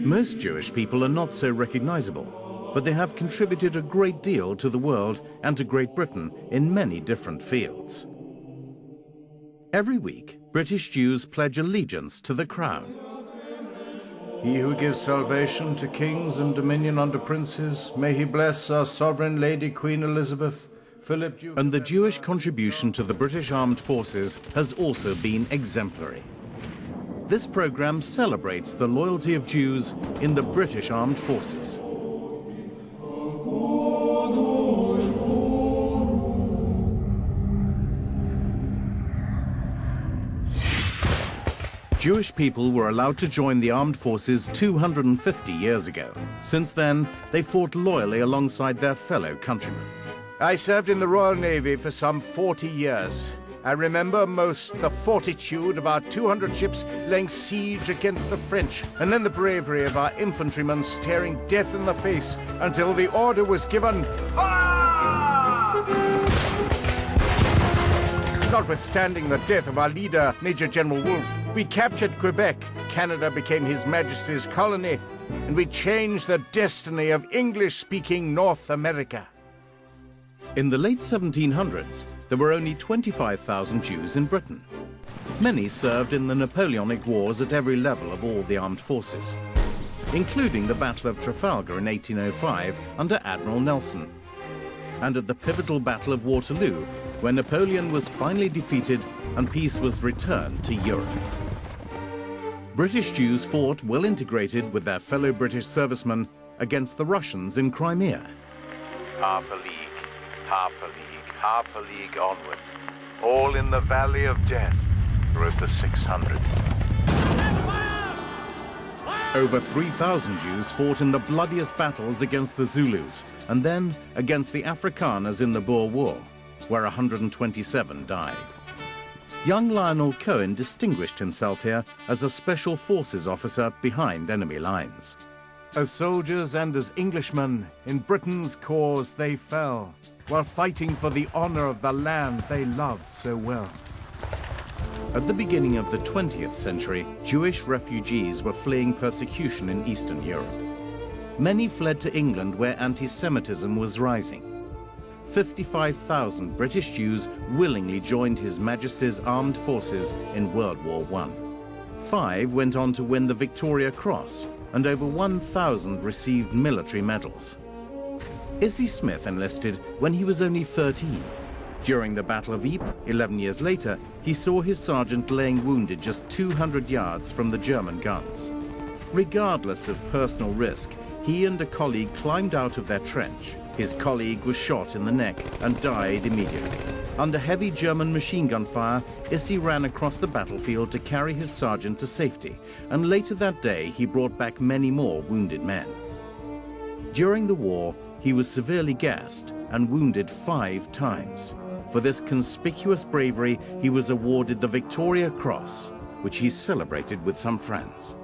Most Jewish people are not so recognizable, but they have contributed a great deal to the world and to Great Britain in many different fields. Every week, British Jews pledge allegiance to the Crown. He who gives salvation to kings and dominion under princes, may he bless our sovereign Lady Queen Elizabeth, Philip Duke... And the Jewish contribution to the British Armed Forces has also been exemplary. This program celebrates the loyalty of Jews in the British Armed Forces. Jewish people were allowed to join the armed forces 250 years ago. Since then, they fought loyally alongside their fellow countrymen. I served in the Royal Navy for some 40 years. I remember most the fortitude of our 200 ships laying siege against the French, and then the bravery of our infantrymen staring death in the face until the order was given, fire! Notwithstanding the death of our leader, Major General Woolf, we captured Quebec. Canada became His Majesty's colony, and we changed the destiny of English-speaking North America. In the late 1700s, there were only 25,000 Jews in Britain. Many served in the Napoleonic Wars at every level of all the armed forces, including the Battle of Trafalgar in 1805 under Admiral Nelson, and at the pivotal Battle of Waterloo, where Napoleon was finally defeated and peace was returned to Europe. British Jews fought well integrated with their fellow British servicemen against the Russians in Crimea. Half a league, half a league, half a league onward. All in the valley of death, wrote the 600. Over 3,000 Jews fought in the bloodiest battles against the Zulus, and then against the Afrikaners in the Boer War, where 127 died. Young Lionel Cohen distinguished himself here as a special forces officer behind enemy lines. As soldiers and as Englishmen, in Britain's cause they fell, while fighting for the honor of the land they loved so well. At the beginning of the 20th century, Jewish refugees were fleeing persecution in Eastern Europe. Many fled to England, where anti-Semitism was rising. 55,000 British Jews willingly joined His Majesty's Armed Forces in World War I. 5 went on to win the Victoria Cross, and over 1,000 received military medals. Izzy Smith enlisted when he was only 13. During the Battle of Ypres, 11 years later, he saw his sergeant laying wounded just 200 yards from the German guns. Regardless of personal risk, he and a colleague climbed out of their trench. His colleague was shot in the neck and died immediately. Under heavy German machine gun fire, Izzy ran across the battlefield to carry his sergeant to safety, and later that day he brought back many more wounded men. During the war, he was severely gassed and wounded 5 times. For this conspicuous bravery, he was awarded the Victoria Cross, which he celebrated with some friends.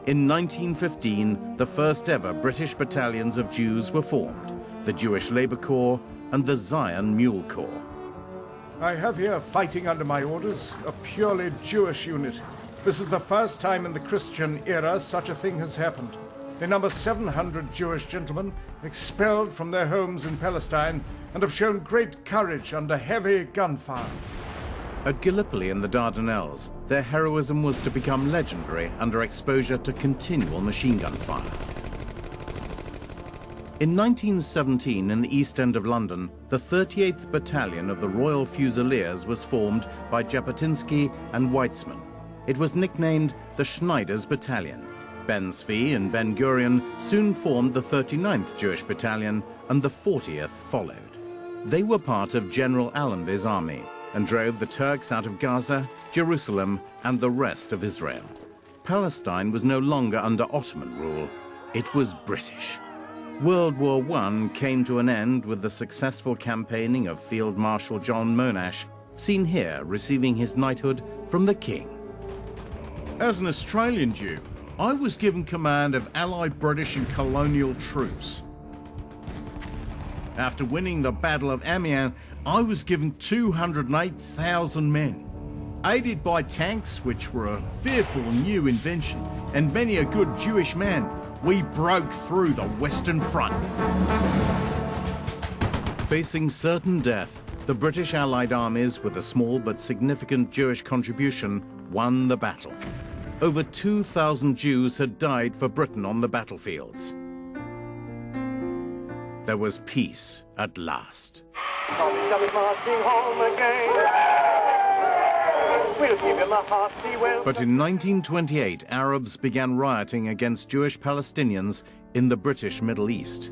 In 1915, the first ever British battalions of Jews were formed, the Jewish Labour Corps and the Zion Mule Corps. I have here, fighting under my orders, a purely Jewish unit. This is the first time in the Christian era such a thing has happened. They number 700 Jewish gentlemen, expelled from their homes in Palestine, and have shown great courage under heavy gunfire. At Gallipoli in the Dardanelles, their heroism was to become legendary under exposure to continual machine gun fire. In 1917, in the East End of London, the 38th Battalion of the Royal Fusiliers was formed by Jabotinsky and Weitzman. It was nicknamed the Schneider's Battalion. Ben Zvi and Ben Gurion soon formed the 39th Jewish Battalion, and the 40th followed. They were part of General Allenby's army and drove the Turks out of Gaza, Jerusalem, and the rest of Israel. Palestine was no longer under Ottoman rule. It was British. World War I came to an end with the successful campaigning of Field Marshal John Monash, seen here receiving his knighthood from the King. As an Australian Jew, I was given command of Allied British and colonial troops. After winning the Battle of Amiens, I was given 208,000 men. Aided by tanks, which were a fearful new invention, and many a good Jewish man, we broke through the Western Front. Facing certain death, the British Allied armies, with a small but significant Jewish contribution, won the battle. Over 2,000 Jews had died for Britain on the battlefields. There was peace at last. But in 1928, Arabs began rioting against Jewish Palestinians in the British Middle East.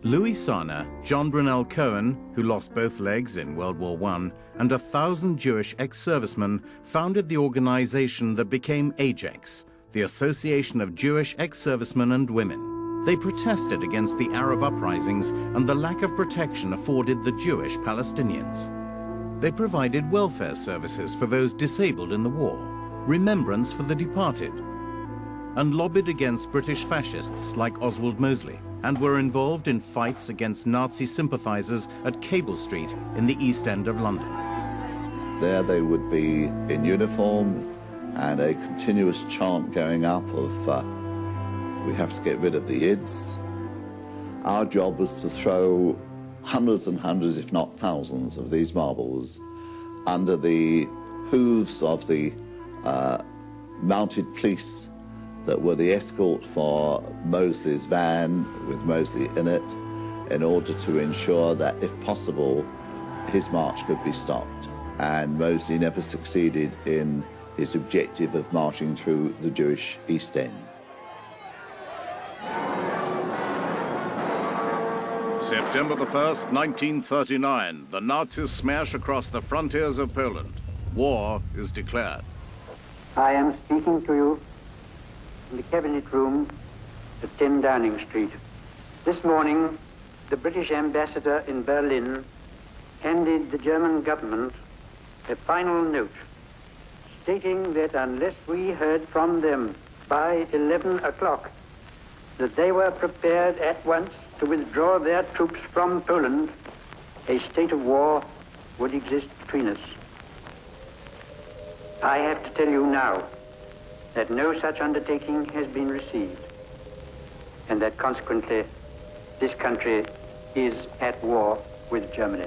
Louis Sana, John Brunel Cohen, who lost both legs in World War I, and 1,000 Jewish ex-servicemen founded the organization that became AJEX, the Association of Jewish Ex-Servicemen and Women. They protested against the Arab uprisings and the lack of protection afforded the Jewish Palestinians. They provided welfare services for those disabled in the war, remembrance for the departed, and lobbied against British fascists like Oswald Mosley, and were involved in fights against Nazi sympathizers at Cable Street in the East End of London. There they would be in uniform and a continuous chant going up of we have to get rid of the IDs. Our job was to throw hundreds and hundreds, if not thousands, of these marbles under the hooves of the mounted police that were the escort for Mosley's van with Mosley in it, in order to ensure that, if possible, his march could be stopped. And Mosley never succeeded in his objective of marching through the Jewish East End. September the 1st, 1939, the Nazis smash across the frontiers of Poland. War is declared. I am speaking to you in the Cabinet Room at 10 Downing Street. This morning, the British ambassador in Berlin handed the German government a final note stating that unless we heard from them by 11 o'clock, that they were prepared at once to withdraw their troops from Poland, a state of war would exist between us. I have to tell you now that no such undertaking has been received, and that consequently this country is at war with Germany.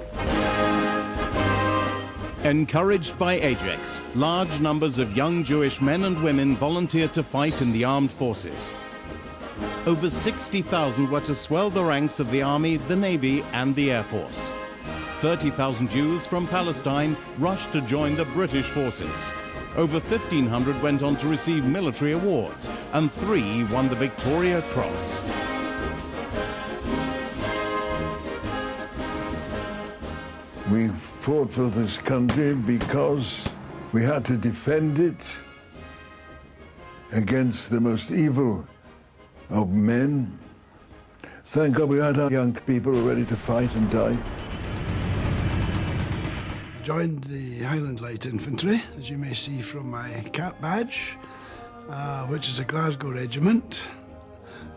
Encouraged by AJEX, large numbers of young Jewish men and women volunteered to fight in the armed forces. Over 60,000 were to swell the ranks of the Army, the Navy, and the Air Force. 30,000 Jews from Palestine rushed to join the British forces. Over 1,500 went on to receive military awards, and 3 won the Victoria Cross. We fought for this country because we had to defend it against the most evil of men. Thank God we had our young people ready to fight and die. I joined the Highland Light Infantry, as you may see from my cap badge, which is a Glasgow regiment.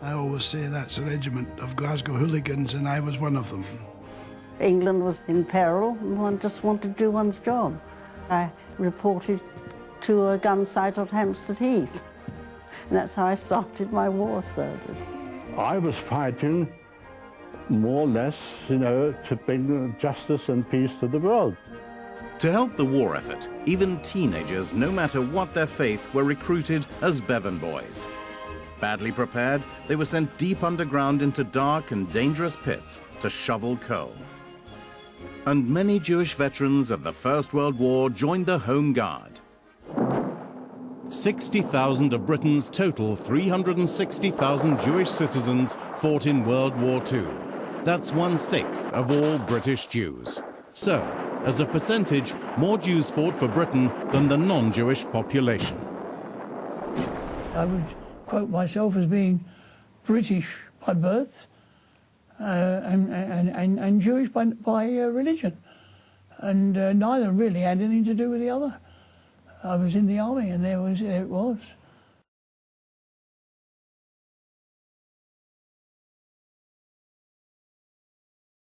I always say that's a regiment of Glasgow hooligans, and I was one of them. England was in peril, and one just wanted to do one's job. I reported to a gun site on Hampstead Heath, and that's how I started my war service. I was fighting more or less, to bring justice and peace to the world. To help the war effort, even teenagers, no matter what their faith, were recruited as Bevan boys. Badly prepared, they were sent deep underground into dark and dangerous pits to shovel coal. And many Jewish veterans of the First World War joined the Home Guard. 60,000 of Britain's total 360,000 Jewish citizens fought in World War II. That's 1/6 of all British Jews. So, as a percentage, more Jews fought for Britain than the non-Jewish population. I would quote myself as being British by birth and Jewish by religion. And neither really had anything to do with the other. I was in the army, and there it was.